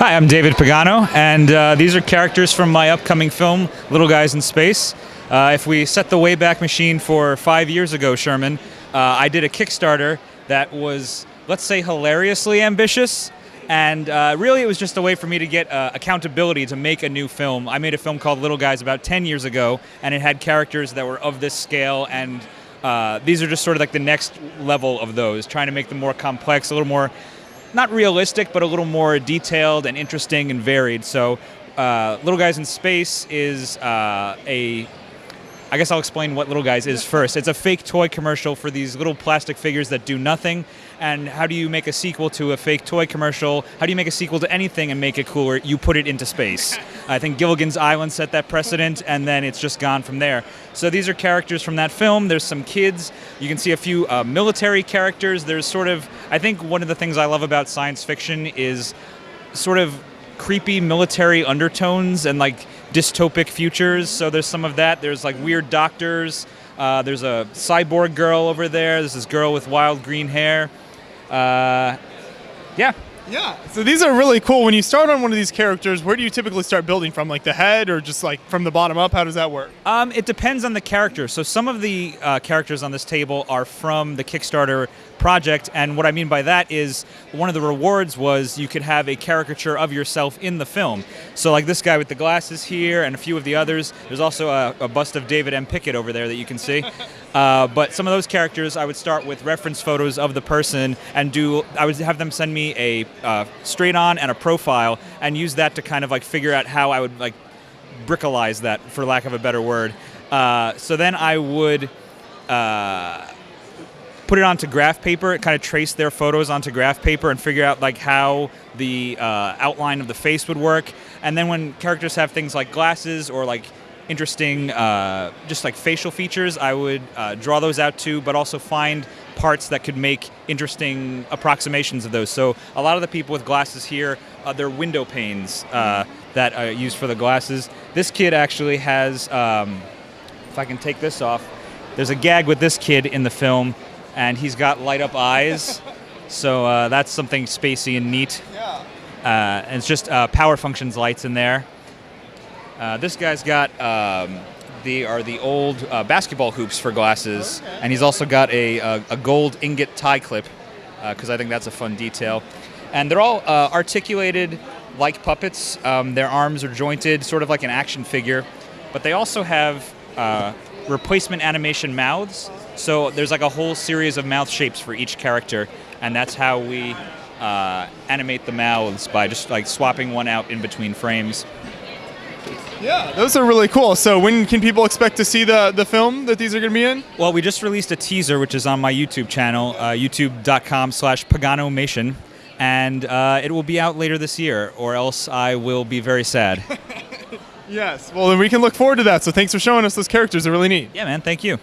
Hi, I'm David Pagano, and these are characters from my upcoming film, Little Guys in Space. If we set the Wayback Machine for 5 years ago, Sherman, I did a Kickstarter that was, let's say, hilariously ambitious, and really it was just a way for me to get accountability to make a new film. I made a film called Little Guys about 10 years ago, and it had characters that were of this scale, and these are just sort of like the next level of those, trying to make them more complex, a little more not realistic, but a little more detailed and interesting and varied. So Little Guys in Space is I guess I'll explain what Little Guys is first. It's a fake toy commercial for these little plastic figures that do nothing. And how do you make a sequel to a fake toy commercial? How do you make a sequel to anything and make it cooler? You put it into space. I think Gilligan's Island set that precedent, and then it's just gone from there. So these are characters from that film. There's some kids. You can see a few military characters. There's sort of, I think one of the things I love about science fiction is sort of creepy military undertones and like dystopic futures. So there's some of that. There's like weird doctors. There's a cyborg girl over there. There's this girl with wild green hair. Yeah. Yeah, so these are really cool. When you start on one of these characters, where do you typically start building from? Like the head or just like from the bottom up? How does that work? It depends on the character. So some of the characters on this table are from the Kickstarter project, and what I mean by that is one of the rewards was you could have a caricature of yourself in the film. So like this guy with the glasses here and a few of the others. There's also a bust of David M. Pickett over there that you can see. But some of those characters, I would start with reference photos of the person and I would have them send me a straight on and a profile and use that to kind of like figure out how I would like brickalize that, for lack of a better word. So then I would put it onto graph paper, kind of trace their photos onto graph paper and figure out like how the outline of the face would work. And then when characters have things like glasses or like interesting just like facial features, I would draw those out too, but also find parts that could make interesting approximations of those. So a lot of the people with glasses here, they're window panes that are used for the glasses. This kid actually has, if I can take this off, there's a gag with this kid in the film, and he's got light up eyes. So that's something spacey and neat. And it's just power functions lights in there. This guy's got the old basketball hoops for glasses, and he's also got a gold ingot tie clip, because I think that's a fun detail. And they're all articulated like puppets. Their arms are jointed, sort of like an action figure, but they also have replacement animation mouths. So there's like a whole series of mouth shapes for each character, and that's how we animate the mouths, by just like swapping one out in between frames. Yeah, those are really cool. So when can people expect to see the film that these are going to be in? Well, we just released a teaser, which is on my YouTube channel, youtube.com/Paganomation, and it will be out later this year, or else I will be very sad. Yes, well then we can look forward to that. So thanks for showing us those characters. They're really neat. Yeah, man, thank you.